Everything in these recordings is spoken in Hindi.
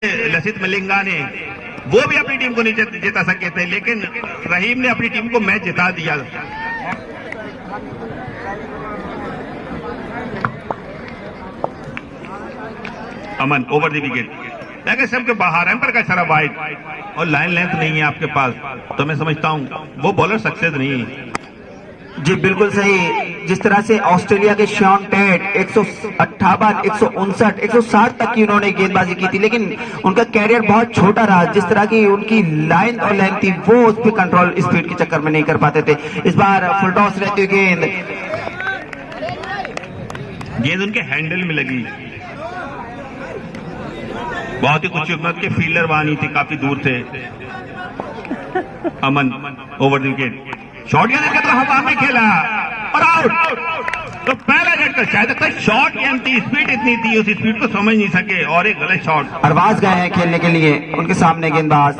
लसित मलिंगा ने वो भी अपनी टीम को नहीं जिता सके थे, लेकिन रहीम ने अपनी टीम को मैच जिता दिया। अमन ओवर द विकेट, लेकिन सबके बाहर एम्पर का सारा वाइड और लाइन लेंथ नहीं है आपके पास, तो मैं समझता हूं वो बॉलर सक्सेस नहीं है। जी बिल्कुल सही। जिस तरह से ऑस्ट्रेलिया के शॉन टेट 158, 159, 160 तक की उन्होंने गेंदबाजी की थी, लेकिन उनका कैरियर बहुत छोटा रहा। जिस तरह की उनकी लाइन और लेंथ थी वो उस पर कंट्रोल स्पीड के चक्कर में नहीं कर पाते थे। इस बार फुल टॉस रहती हुई गेंद उनके हैंडल में लगी, बहुत ही कुछ उम्र के फील्डर वहां नहीं थे, काफी दूर थे। अमन ओवर द विकेट, शॉट गेंद का तो हवा में खेला और आउट। तो पहला झटका, शायद तक शॉट गेंद थी, स्पीड इतनी थी, उस स्पीड को समझ नहीं सके और एक गलत शॉट। अरबाज गए हैं खेलने के लिए, उनके सामने गेंदबाज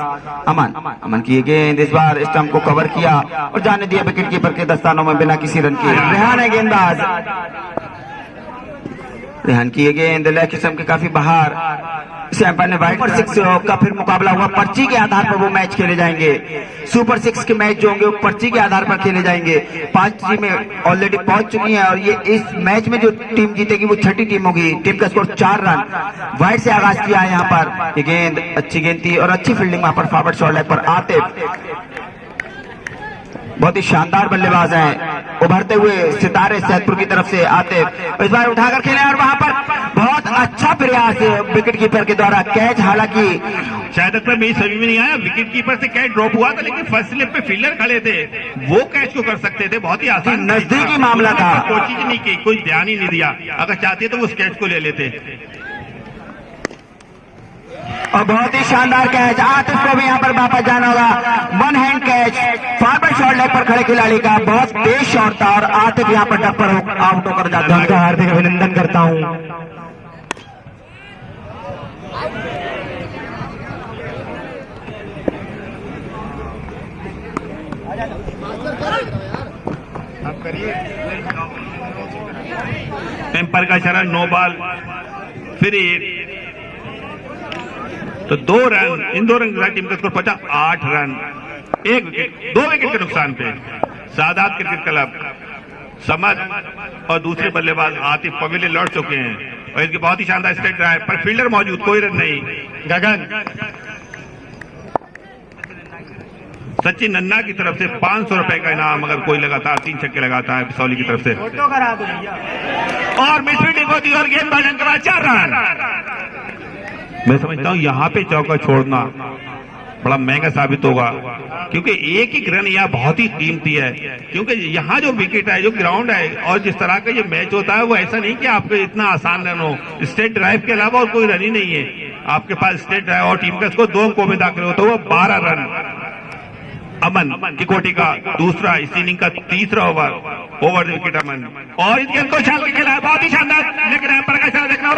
अमन की गेंद इस बार स्टंप को कवर किया और जाने दिया विकेट कीपर के दस्तानों में बिना किसी रन के। रेहान है गेंदबाज, रेहान की गेंद लेग किस्म के काफी बाहर। एम्पायर ने वाइड सुपर 6 का फिर मुकाबला हुआ, पर्ची के आधार पर वो मैच खेले जाएंगे। सुपर 6 के मैच जो होंगे वो पर्ची के आधार पर खेले जाएंगे। 5 टीमें ऑलरेडी पहुंच चुकी हैं और ये इस मैच में जो टीम जीतेगी वो छठी टीम होगी। टीम का स्कोर 4 रन। वाइड से आगाज किया है यहाँ पर, ये गेंद अच्छी गेंद थी और अच्छी फील्डिंग वहां पर फॉरवर्ड शॉट लेग पर। आतिफ बहुत ही शानदार बल्लेबाज हैं, उभरते हुए सितारे सैदपुर की तरफ से आतिफ इस बार उठाकर खेले और वहां पर बहुत अच्छा प्रयास विकेट कीपर के द्वारा। कैच हालांकि शायद तक मेरी समझ में नहीं आया, विकेट कीपर से कैच ड्रॉप हुआ था, लेकिन फर्स्ट स्लिप पे फील्डर खड़े थे, वो कैच को कर सकते थे। बहुत ही आसान नजदीकी मामला था, कोशिश नहीं की, कोई ध्यान ही नहीं दिया। अगर चाहते तो उस कैच को ले लेते। और बहुत ही शानदार कैच, आतिफ को भी यहाँ पर वापस जाना होगा। One hand catch forward shot leg पर खड़े खिलाड़ी का, बहुत तेज शॉट था और आतिफ यहाँ पर डक पर आउट होकर जाता है। उनका हार्दिक अभिनंदन करता हूँ। एम्पायर का इशारा, नो बॉल, फिर एक तो 2 रन। इन 2 रन टीम का स्कोर पहुंचा 8 रन, 1 विकेट, 2 विकेट के नुकसान पे। सादात क्रिकेट क्लब समद और दूसरे बल्लेबाज आतिफ पवेलियन लौट चुके हैं और इनकी बहुत ही शानदार स्ट्रेट ड्राइव पर फील्डर मौजूद, कोई रन नहीं। गगन सचिन नन्ना की तरफ से 500 रुपए का इनाम, अगर कोई लगातार 3 छक्के लगाता है बिसौली की तरफ से। और मिसफील्डिंग होती है और गेंदबाज अंकरा 4 रन। मैं समझता हूं यहां पे चौका छोड़ना बड़ा महंगा साबित होगा, क्योंकि एक ही रन यहां बहुत ही कीमती है। क्योंकि यहां जो विकेट है, जो ग्राउंड है और जिस तरह का ये मैच होता है, वो ऐसा नहीं कि आपके इतना आसान रन हो। स्टेट ड्राइव के अलावा और कोई रन ही नहीं है आपके पास। स्टेट ड्राइव और टीम का स्कोर 2 अंकों में दाखिल होता है, वो 12 रन। अमन की कोटी का दूसरा, इस इनिंग का तीसरा ओवर द विकेट अमन, और इस गेंद को छाल के खेला है, बहुत ही शानदार, लेकिन एम्पायर का इशारा देखना और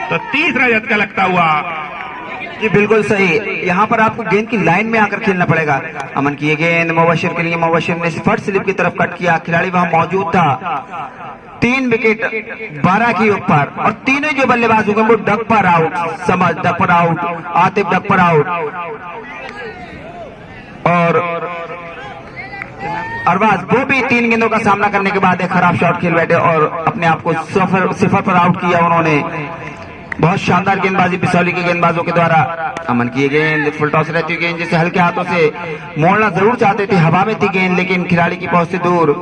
तो तीसरा झटका लगता हुआ। जी बिल्कुल सही, यहाँ पर आपको गेंद की लाइन में आकर खेलना पड़ेगा। अमन की ये गेंद मुबशिर के लिए, मुबशिर ने फर्स्ट स्लिप की तरफ कट किया, खिलाड़ी वहां मौजूद था। 3 विकेट 12 के ऊपर और तीनों जो बल्लेबाज होंगे वो डक पर आउट। समझ डक पर आउट, आतिफ डक पर आउट और अरबाज वो भी 3 गेंदों का सामना करने के बाद एक खराब शॉट खेल बैठे और अपने आप को सिफर पर आउट किया उन्होंने। बहुत शानदार गेंदबाजी बिसौली के गेंदबाजों के द्वारा। अमन की गेंद फुल टॉस रहती है, गेंद जिसे हल्के हाथों से मोड़ना जरूर चाहते थे, हवा में थी गेंद लेकिन खिलाड़ी की पहुंच से दूर।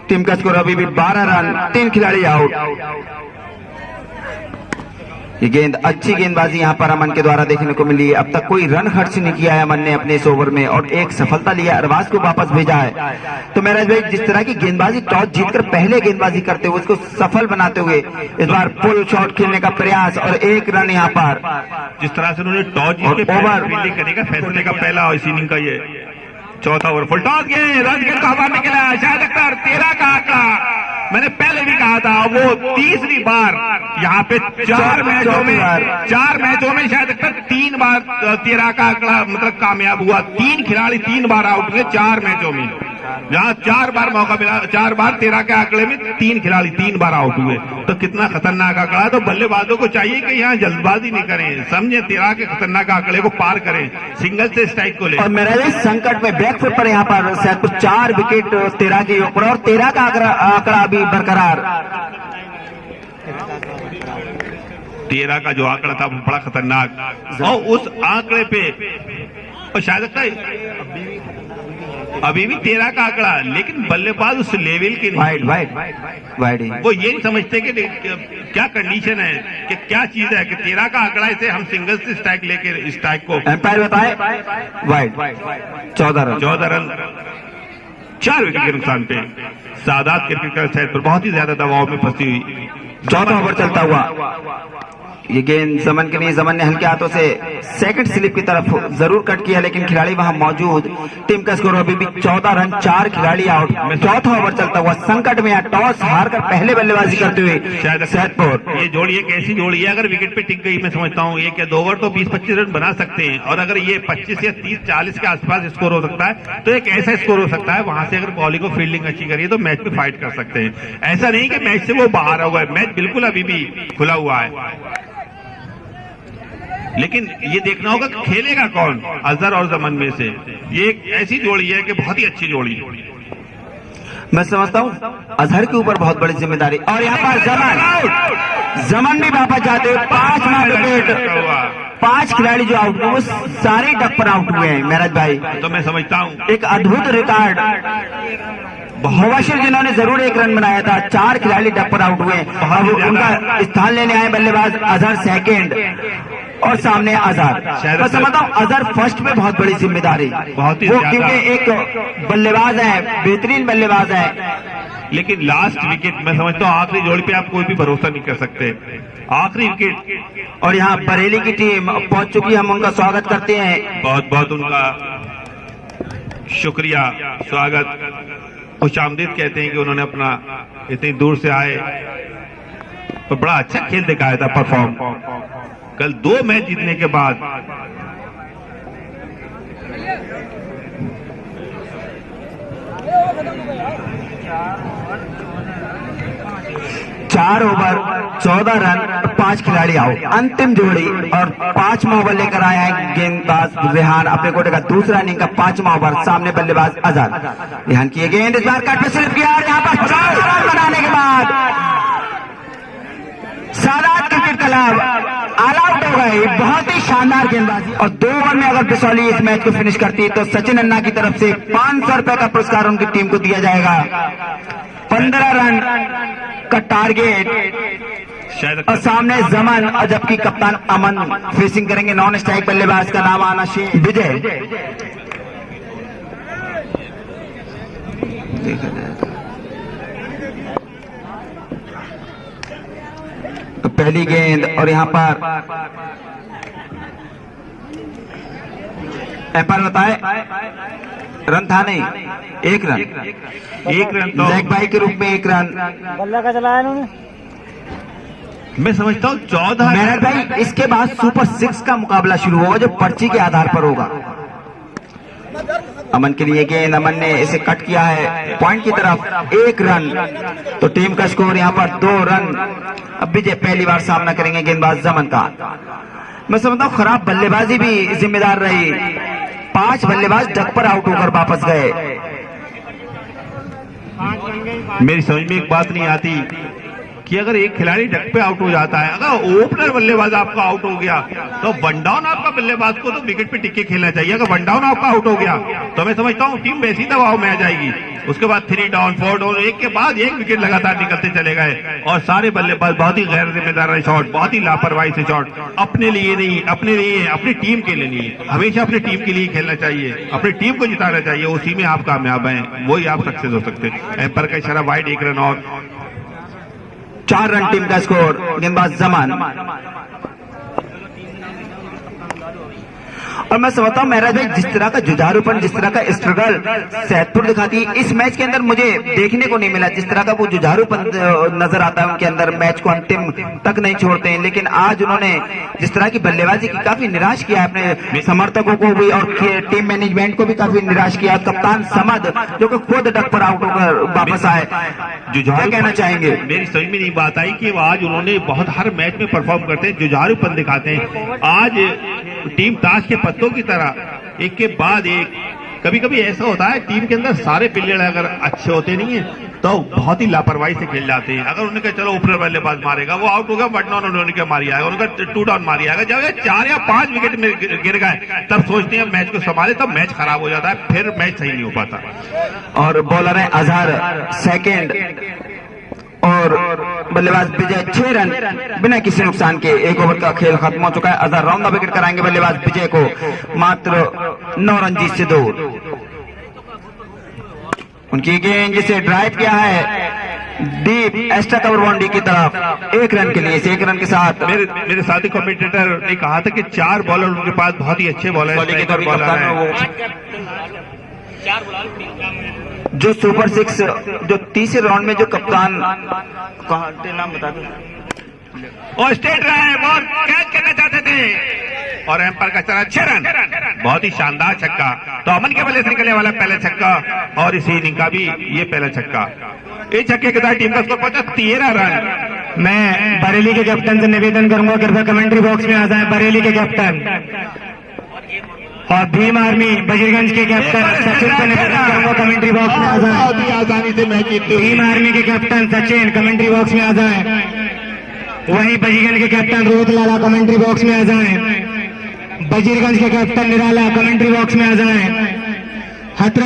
टीम का स्कोर अभी भी 12 रन, 3 खिलाड़ी आउट। ये गेंद अच्छी गेंदबाजी यहाँ पर अमन के द्वारा देखने को मिली। अब तक कोई रन खर्च नहीं किया है अमन ने अपने इस ओवर में और एक सफलता लिया, अरबाज को वापस भेजा है। तो मेराज भाई, जिस तरह की गेंदबाजी टॉस जीतकर पहले गेंदबाजी करते हुए उसको सफल बनाते हुए इस बार फुल शॉट खेलने का प्रयास और 1 रन यहाँ पर। जिस तरह से उन्होंने टॉस जीत के ओवर फील्डिंग करने का फैसले का पहला इनिंग का ये चौथा ओवर, फुल टॉस गेंद हवा में खेला, शायद अख्तर 13 का आंकड़ा। मैंने पहले भी कहा था वो तीसरी बार यहाँ पे 4 मैचों में शायद तक 3 बार 13 का आंकड़ा मतलब कामयाब हुआ। 3 खिलाड़ी 3 बार आउट हुए 4 मैचों में। जहां 4 बार मौका मिला, 4 बार 13 के आंकड़े में 3 खिलाड़ी 3 बार आउट हुए, तो कितना खतरनाक आंकड़ा है। तो बल्लेबाजों को चाहिए कि यहाँ जल्दबाजी नहीं करें, समझे 13 के खतरनाक आंकड़े को पार करें, सिंगल से स्ट्राइक को ले। और मेरा ये संकट में बैकफुट पर यहाँ पर शायद कुछ 4 विकेट 13 के ऊपर, और 13 का आंकड़ा अभी बरकरार। 13 का जो आंकड़ा था वो बड़ा खतरनाक, और उस आंकड़े पे और शायद लगता है अभी भी 13 का आंकड़ा, लेकिन बल्लेबाज उस लेवल के नहीं, वाइड वो ये नहीं समझते कि क्या कंडीशन है, कि क्या चीज है कि 13 का आंकड़ा इसे हम सिंगल से स्ट्राइक लेके स्ट्राइक को एम्पायर बताए वाइड 14 रन 4 विकेट के नुकसान पे सादात क्रिकेट का सेट पर बहुत ही ज्यादा दबाव में फंसी हुई। 14 ओवर चलता हुआ ये गेंद जमन के लिए, जमन ने हल्के हाथों से सेकंड स्लिप की तरफ जरूर कट किया, लेकिन खिलाड़ी वहां मौजूद। टीम का स्कोर अभी भी 14 रन, 4 खिलाड़ी आउट। 4था ओवर चलता हुआ संकट में टॉस हारकर पहले बल्लेबाजी करते हुए सैदपुर। ये जोड़ी एक ऐसी जोड़ी है, अगर विकेट पे टिक गई, मैं समझता हूँ 1 या 2 ओवर तो 20-25 रन बना सकते हैं, और अगर ये 25 या 30-40 के आसपास स्कोर हो सकता है, तो एक ऐसा स्कोर हो सकता है वहां से अगर बॉलिंग को फील्डिंग अच्छी करिए तो मैच में फाइट कर सकते हैं। ऐसा नहीं कि मैच से वो बाहर हुआ है, मैच बिल्कुल अभी भी खुला हुआ है, लेकिन ये देखना होगा कि खेलेगा कौन अजहर और जमन में से। ये एक ऐसी जोड़ी है कि बहुत ही अच्छी जोड़ी है। मैं समझता हूँ अजहर के ऊपर बहुत बड़ी जिम्मेदारी, और यहाँ पर जमन भी वापस जाते हुए 5 विकेट, 5 खिलाड़ी जो आउट हुए वो सारे डक पर आउट हुए हैं मेराज भाई। तो मैं समझता हूँ एक अद्भुत रिकॉर्ड, मुबशिर जिन्होंने जरूर 1 रन बनाया था, 4 खिलाड़ी डक पर आउट हुए। अब उनका स्थान लेने आए बल्लेबाज अजहर सेकंड, और सामने अजहर। मैं समझता हूँ अजहर फर्स्ट में बहुत बड़ी जिम्मेदारी, बहुत ही वो क्योंकि एक बल्लेबाज है, बेहतरीन बल्लेबाज है, लेकिन लास्ट विकेट मैं समझता हूँ आखिरी जोड़ी पे आप कोई भी भरोसा नहीं कर सकते, आखिरी विकेट। और यहाँ बरेली की टीम पहुंच चुकी है, हम उनका स्वागत करते हैं। बहुत बहुत उनका शुक्रिया, स्वागत, खुशामदीद कहते हैं कि उन्होंने अपना इतनी दूर से आए और बड़ा अच्छा खेल दिखाया था, परफॉर्म कल 2 मैच जीतने के बाद। चार ओवर 14 रन, 5 खिलाड़ी आउट। अंतिम जोड़ी और 5वां ओवर लेकर आया है गेंदबाज रेहान, अपने कोटे का दूसरा इनिंग का 5वां ओवर। सामने बल्लेबाज अजहर। रेहान की गेंद इस बार कट पे स्लिप किया, और यहाँ पर 4 रन बनाने के बाद Sadat cricket club all out हो गए। बहुत ही शानदार गेंदबाजी, और 2 ओवर में अगर बिसौली इस मैच को फिनिश करती तो सचिन अन्ना की तरफ से 500 रुपए का पुरस्कार उनकी टीम को दिया जाएगा। 15 रन का टारगेट, और सामने जमन, जबकि कप्तान अमन फेसिंग करेंगे नॉन स्ट्राइक बल्लेबाज का नाम आना शेख विजय। देखा जाए पहली गेंद, और यहाँ पर एम्पायर बताए रन था नहीं, 1 रन, 1 रन तो जैक भाई के रूप में 1 रन बल्ला का चलाया इन्होंने। मैं समझता हूँ 14। मेहनत भाई इसके बाद सुपर 6 का मुकाबला शुरू होगा, जो पर्ची के आधार पर होगा। अमन के लिए गेंद, अमन ने इसे कट किया है पॉइंट की तरफ, 1 रन। तो टीम का स्कोर यहाँ पर 2 रन। अब विजय पहली बार सामना करेंगे गेंदबाज जमन का। मैं समझता हूँ खराब बल्लेबाजी भी जिम्मेदार रही, 5 बल्लेबाज डक पर आउट होकर वापस गए। मेरी समझ में एक बात नहीं आती कि अगर एक खिलाड़ी डक पे आउट हो जाता है, अगर ओपनर बल्लेबाज आपका आउट हो गया तो वन डाउन आपका बल्लेबाज को तो विकेट पे टिके खेलना चाहिए। अगर वन डाउन आपका आउट हो गया तो मैं समझता हूँ टीम वैसी दबाव में आ जाएगी। उसके बाद 3 डाउन 4 डाउन, एक के बाद एक विकेट लगातार निकलते चले गए, और सारे बल्लेबाज बहुत ही गैर जिम्मेदार शॉट, बहुत ही लापरवाही से शॉट, अपने लिए नहीं, अपने लिए, अपनी टीम के लिए नहीं, हमेशा अपनी टीम के लिए खेलना चाहिए, अपनी टीम को जिताना चाहिए, उसी में आप कामयाब हैं, वही आप सक्सेस हो सकते हैं। एम्पायर का इशारा वाइड, 1 रन और। 4 रन टीम का स्कोर। गेंदबाज जमान, और मैं समझता हूँ महराज भाई, जिस तरह का जुझारूपन, जिस तरह का स्ट्रगल सैदपुर दिखाती है, इस मैच के अंदर मुझे देखने को नहीं मिला। जिस तरह का वो जुझारूपन नजर आता है उनके अंदर, मैच को अंतिम तक नहीं छोड़ते हैं। लेकिन आज उन्होंने जिस तरह की बल्लेबाजी की, काफी निराश किया अपने समर्थकों को भी और टीम मैनेजमेंट को भी काफी निराश किया। कप्तान समद जो कि खुद डक पर आउट होकर वापस आए, क्या कहना चाहेंगे? मेरी समझ में नहीं बात आई कि आज उन्होंने बहुत हर मैच में परफॉर्म करते हैं, जुझारूपन दिखाते हैं। आज टीम ताश के पत्तों की तरह एक के बाद एक, कभी कभी ऐसा होता है टीम के अंदर सारे प्लेयर अगर अच्छे होते नहीं है तो बहुत ही लापरवाही से खेल जाते हैं। अगर उन्होंने कहा चलो ऊपर बल्लेबाज मारेगा, वो आउट हो गया, बट उन्होंने क्या मारी आएगा, उनका 2 डाउन मारी आएगा। जब ये 4 या 5 विकेट में गिर गए तब सोचते हैं मैच को संभाले, तब मैच खराब हो जाता है, फिर मैच सही नहीं हो पाता। और बॉलर है अजहर सेकंड और बल्लेबाज विजय 6 रन बिना किसी नुकसान के। 1 ओवर का खेल खत्म हो चुका है। अजहर राउंड द विकेट कराएंगे बल्लेबाज विजय को, मात्र 9 रन जीत से दूर। उनकी गेंद जिसे ड्राइव किया है डीप एक्स्ट्रा कवर बाउंड्री की तरफ, 1 रन के लिए, 1 रन के साथ। मेरे साथी कमेंटेटर ने कहा था कि 4 बॉलर उनके पास बहुत ही अच्छे बॉलर जो सुपर 6 जो तीसरे राउंड में जो कप्तान नाम बता दो, और स्टेट रहा है, बॉल कैच करना चाहते थे और एम्पायर का चला 6 रन, बहुत ही शानदार छक्का। तो अमन के बल्ले से निकलने वाला पहला छक्का और इसी इनिंग का भी ये पहला छक्का। इस छक्के के साथ टीम का स्कोर पहुंचा 13 रन। मैं बरेली के कैप्टन से निवेदन करूंगा, कृपया कमेंट्री बॉक्स में आ जाए बरेली के कैप्टन, और भीम आर्मी बजीरगंज के कैप्टन सचिन को निवेदन करूंगा कमेंट्री बॉक्स में आ जाए। आसानी से मैच जीतते भीम आर्मी के कैप्टन सचिन कमेंट्री बॉक्स में आ जाए। वहीं बजीरगंज के कैप्टन रोहित लाला कमेंट्री बॉक्स में आ जाए। बजीरगंज के कैप्टन निराला कमेंट्री बॉक्स में आ जाए।